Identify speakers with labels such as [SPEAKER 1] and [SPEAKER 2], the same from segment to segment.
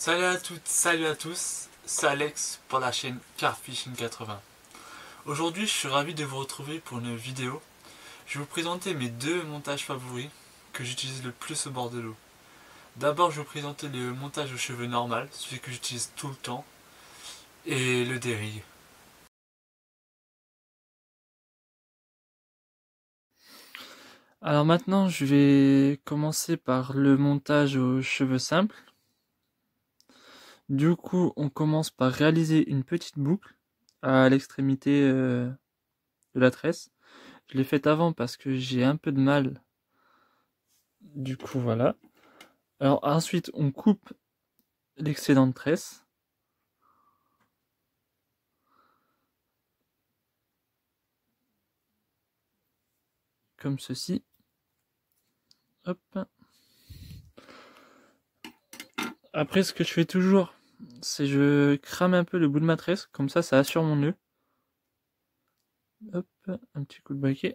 [SPEAKER 1] Salut à toutes, salut à tous, c'est Alex pour la chaîne Carfishing 80. Aujourd'hui, je suis ravi de vous retrouver pour une vidéo. Je vais vous présenter mes deux montages favoris que j'utilise le plus au bord de l'eau. D'abord, je vais vous présenter le montage aux cheveux normal, celui que j'utilise tout le temps, et le dérigue. Alors maintenant, je vais commencer par le montage aux cheveux simples. Du coup, on commence par réaliser une petite boucle à l'extrémité de la tresse. Je l'ai faite avant parce que j'ai un peu de mal. Du coup, voilà. Alors ensuite, on coupe l'excédent de tresse. Comme ceci. Hop. Après, ce que je fais toujours, c'est je crame un peu le bout de ma tresse. Comme ça assure mon nœud. Hop, un petit coup de briquet.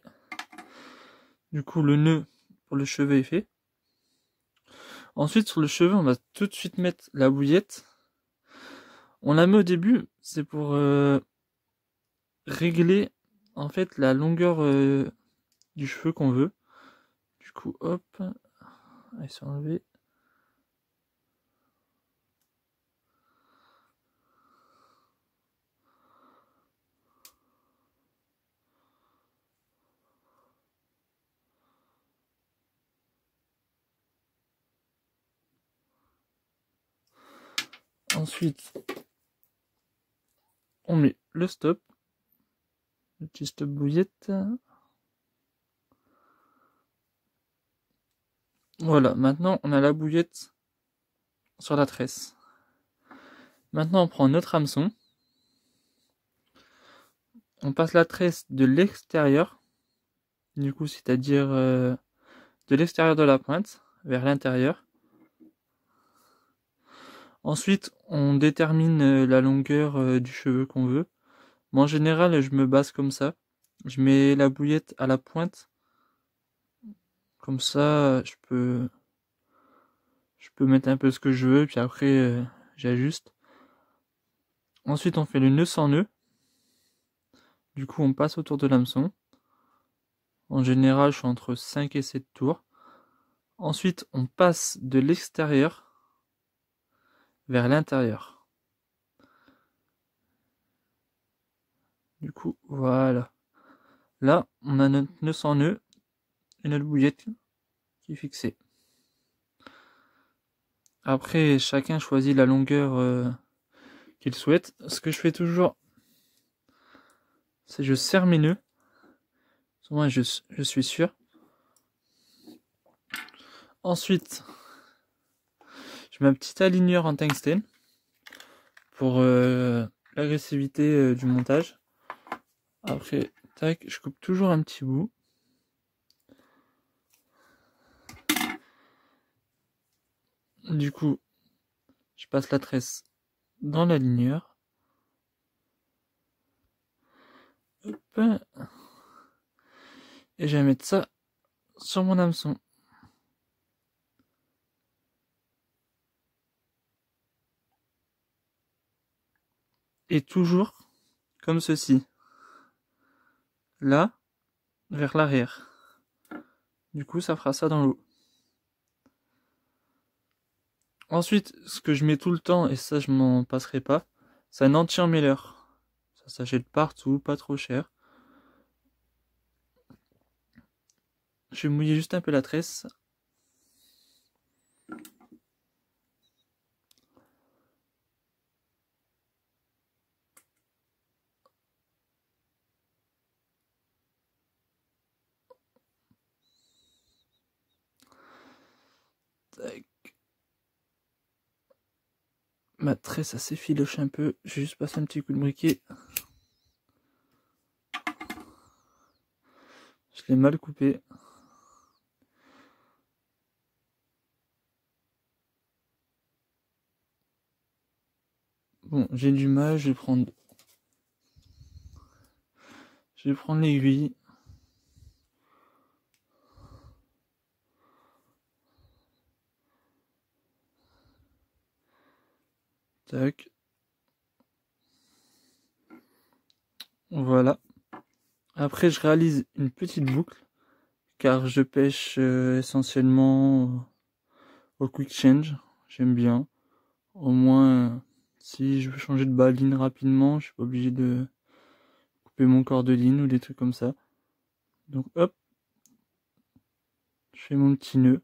[SPEAKER 1] Du coup, le nœud pour le cheveu est fait. Ensuite, sur le cheveu, on va tout de suite mettre la bouillette. On la met au début, c'est pour régler en fait la longueur du cheveu qu'on veut. Du coup, hop, ils sont enlevés. Ensuite, on met le stop, le petit stop bouillette. Voilà, maintenant on a la bouillette sur la tresse. Maintenant on prend notre hameçon. On passe la tresse de l'extérieur, du coup c'est-à-dire de l'extérieur de la pointe vers l'intérieur. Ensuite on détermine la longueur du cheveu qu'on veut. Moi en général je me base comme ça. Je mets la bouillette à la pointe. Comme ça je peux mettre un peu ce que je veux, puis après j'ajuste. Ensuite on fait le nœud sans nœud. Du coup on passe autour de l'hameçon. En général je suis entre 5 et 7 tours. Ensuite on passe de l'extérieur vers l'intérieur. Du coup voilà. Là on a notre nœud sans nœud et notre bouillette qui est fixée. Après chacun choisit la longueur qu'il souhaite. Ce que je fais toujours, c'est je serre mes nœuds. Souvent je suis sûr. Ensuite, je mets un petit aligneur en tungstène pour l'agressivité du montage. Après, tac, je coupe toujours un petit bout. Du coup, je passe la tresse dans l'aligneur. Hop. Et je vais mettre ça sur mon hameçon. Et toujours comme ceci. Là, vers l'arrière. Du coup, ça fera ça dans l'eau. Ensuite, ce que je mets tout le temps, et ça je m'en passerai pas, c'est un anti-emmêleur. Ça s'achète partout, pas trop cher. Je vais mouiller juste un peu la tresse. Tac. Ma tresse ça s'effiloche un peu. Je vais juste passer un petit coup de briquet. Je l'ai mal coupé. Bon, j'ai du mal, je vais prendre l'aiguille. Tac. Voilà. Après, je réalise une petite boucle, car je pêche essentiellement au quick change. J'aime bien. Au moins, si je veux changer de baline rapidement, je suis pas obligé de couper mon cordeline ou des trucs comme ça. Donc hop, je fais mon petit nœud.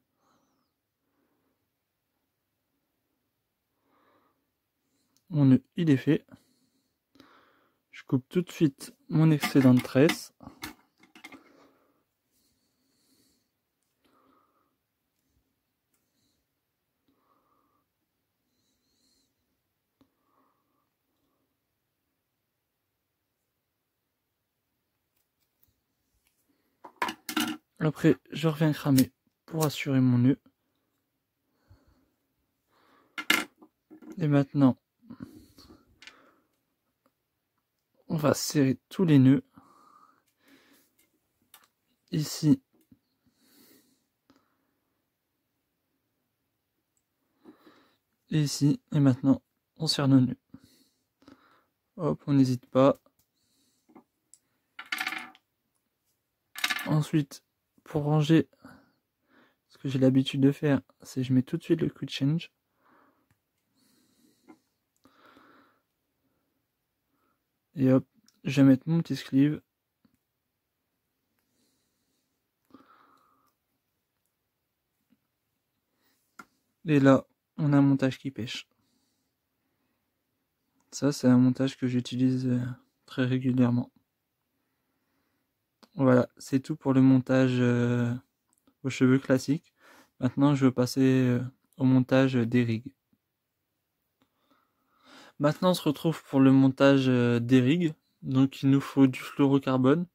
[SPEAKER 1] Mon nœud, il est fait. Je coupe tout de suite mon excédent de tresse. Après, je reviens cramer pour assurer mon nœud. Et maintenant, on va serrer tous les nœuds. Ici. Et ici. Et maintenant, on serre nos nœuds. Hop, on n'hésite pas. Ensuite, pour ranger, ce que j'ai l'habitude de faire, c'est je mets tout de suite le quick change. Et hop, je vais mettre mon petit sleeve. Et là, on a un montage qui pêche. Ça, c'est un montage que j'utilise très régulièrement. Voilà, c'est tout pour le montage aux cheveux classiques. Maintenant, je vais passer au montage des rigs. Maintenant, on se retrouve pour le montage des rigs. Donc, il nous faut du fluorocarbone.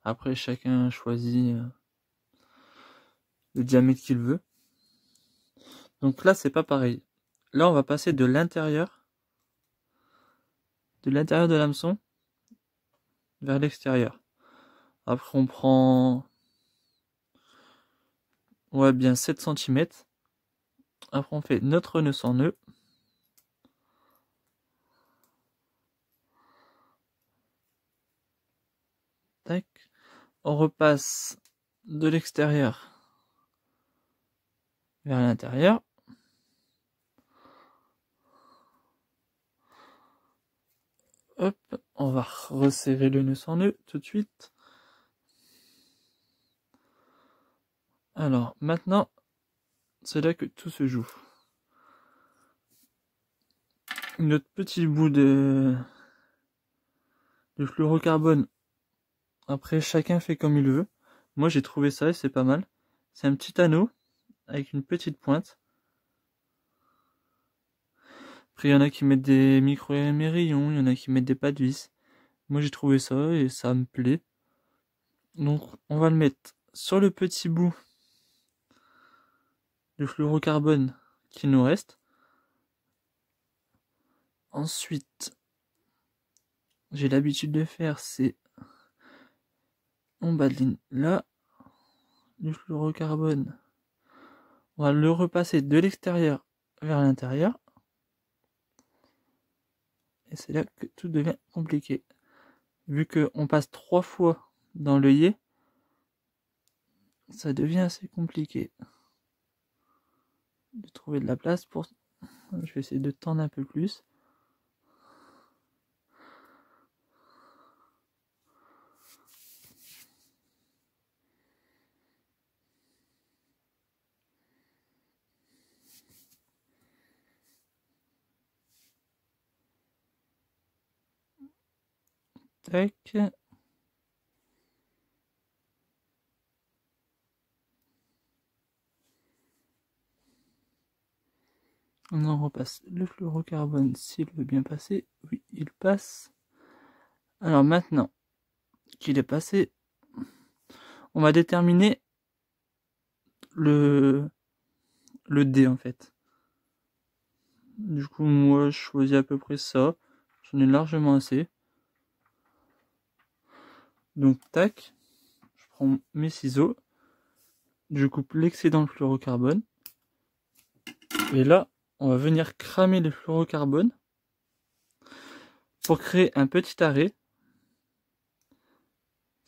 [SPEAKER 1] Après, chacun choisit le diamètre qu'il veut. Donc là, c'est pas pareil. Là, on va passer de l'intérieur de l'hameçon vers l'extérieur. Après, on prend bien 7 cm. Après, on fait notre nœud sans nœud. Tac. On repasse de l'extérieur vers l'intérieur. Hop, on va resserrer le nœud sans nœud tout de suite. Alors, maintenant, c'est là que tout se joue. Notre petit bout de fluorocarbone. Après, chacun fait comme il veut. Moi, j'ai trouvé ça et c'est pas mal. C'est un petit anneau avec une petite pointe. Après, il y en a qui mettent des micro-émerillons, il y en a qui mettent des pas de vis. Moi, j'ai trouvé ça et ça me plaît. Donc, on va le mettre sur le petit bout de fluorocarbone qui nous reste. Ensuite, j'ai l'habitude de faire, c'est on bas-de-ligne là, du fluorocarbone. On va le repasser de l'extérieur vers l'intérieur. Et c'est là que tout devient compliqué. Vu qu'on passe 3 fois dans l'œillet, ça devient assez compliqué de trouver de la place pour... Je vais essayer de tendre un peu plus. Tac. On en repasse le fluorocarbone s'il veut bien passer. Oui, il passe. Alors maintenant qu'il est passé, on va déterminer le dé en fait. Du coup, moi, je choisis à peu près ça. J'en ai largement assez. Donc, tac. Je prends mes ciseaux. Je coupe l'excédent de fluorocarbone. Et là, on va venir cramer les fluorocarbones pour créer un petit arrêt.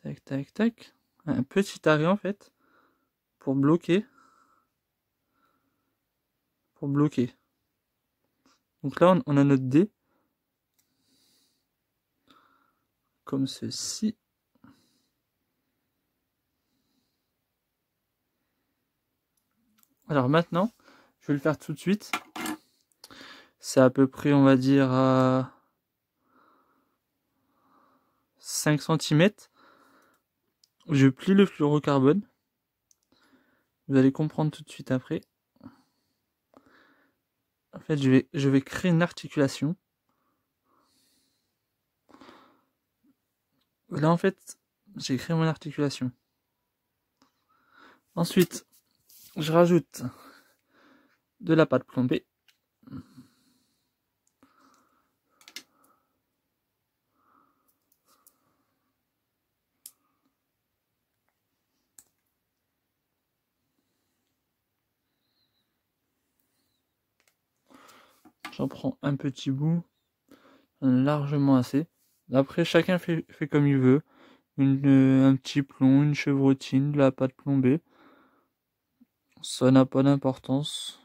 [SPEAKER 1] Tac, tac, tac. Un petit arrêt en fait. Pour bloquer. Donc là, on a notre dé. Comme ceci. Alors maintenant, je vais le faire tout de suite. C'est à peu près, on va dire, à 5 cm. Je plie le fluorocarbone. Vous allez comprendre tout de suite après. En fait, je vais créer une articulation. Là, en fait, j'ai créé mon articulation. Ensuite, je rajoute de la pâte plombée. J'en prends un petit bout, largement assez. Après, chacun fait comme il veut. Un petit plomb, une chevrotine, de la pâte plombée. Ça n'a pas d'importance.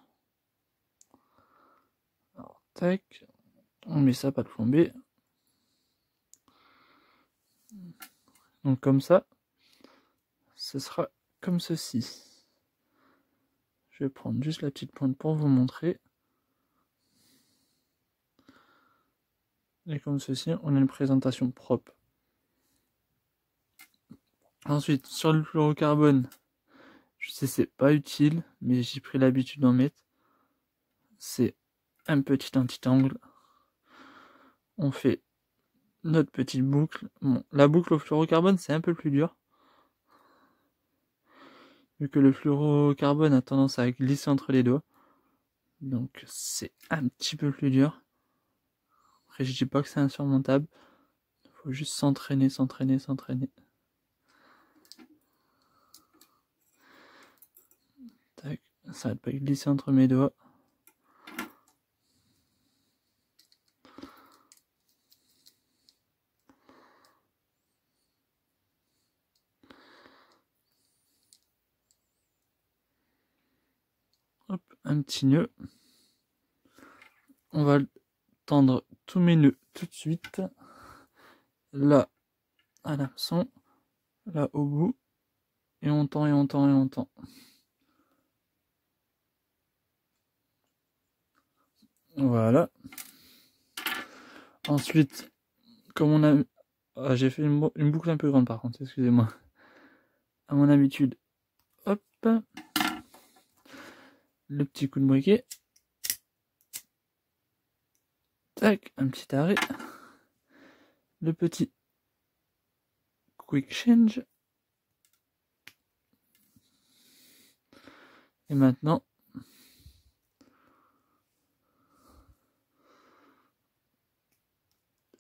[SPEAKER 1] Alors, tac. On met sa pâte plombée. Donc comme ça, ce sera comme ceci. Je vais prendre juste la petite pointe pour vous montrer. Et comme ceci, on a une présentation propre. Ensuite, sur le fluorocarbone, je sais c'est pas utile, mais j'ai pris l'habitude d'en mettre. C'est un petit anti-angle. On fait notre petite boucle. Bon, la boucle au fluorocarbone, c'est un peu plus dur. Vu que le fluorocarbone a tendance à glisser entre les doigts. Donc c'est un petit peu plus dur. Après, je dis pas que c'est insurmontable. Il faut juste s'entraîner. Tac, ça va pas glisser entre mes doigts. Hop, un petit nœud. On va tendre tous mes nœuds tout de suite. Là, à l'hameçon. Là, au bout. Et on tend. Voilà. Ensuite, comme on a... Ah, j'ai fait une boucle un peu grande par contre, excusez-moi. À mon habitude. Hop. Le petit coup de briquet. Tac, un petit arrêt. Le petit quick change. Et maintenant,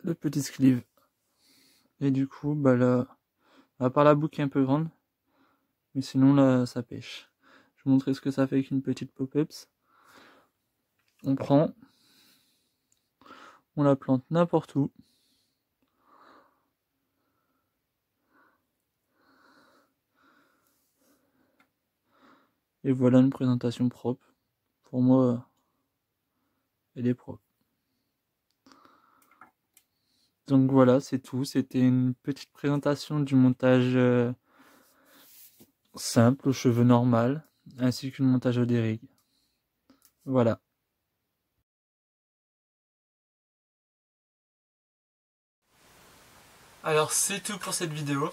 [SPEAKER 1] le petit sleeve. Et du coup, bah là, à part la boucle qui est un peu grande, mais sinon là, ça pêche. Je vais vous montrer ce que ça fait avec une petite pop-ups. On prend, on la plante n'importe où. Et voilà une présentation propre. Pour moi, elle est propre. Donc voilà, c'est tout. C'était une petite présentation du montage simple, aux cheveux normal, ainsi qu'une montage au dérigue. Voilà. Alors c'est tout pour cette vidéo.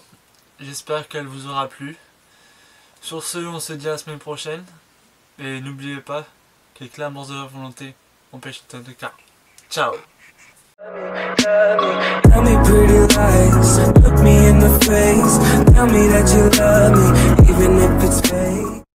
[SPEAKER 1] J'espère qu'elle vous aura plu. Sur ce, on se dit à la semaine prochaine. Et n'oubliez pas que les clameurs de la volonté empêchent de cas. Ciao. Tell me pretty lies, look me in the face, tell me that you love me, even if it's fake.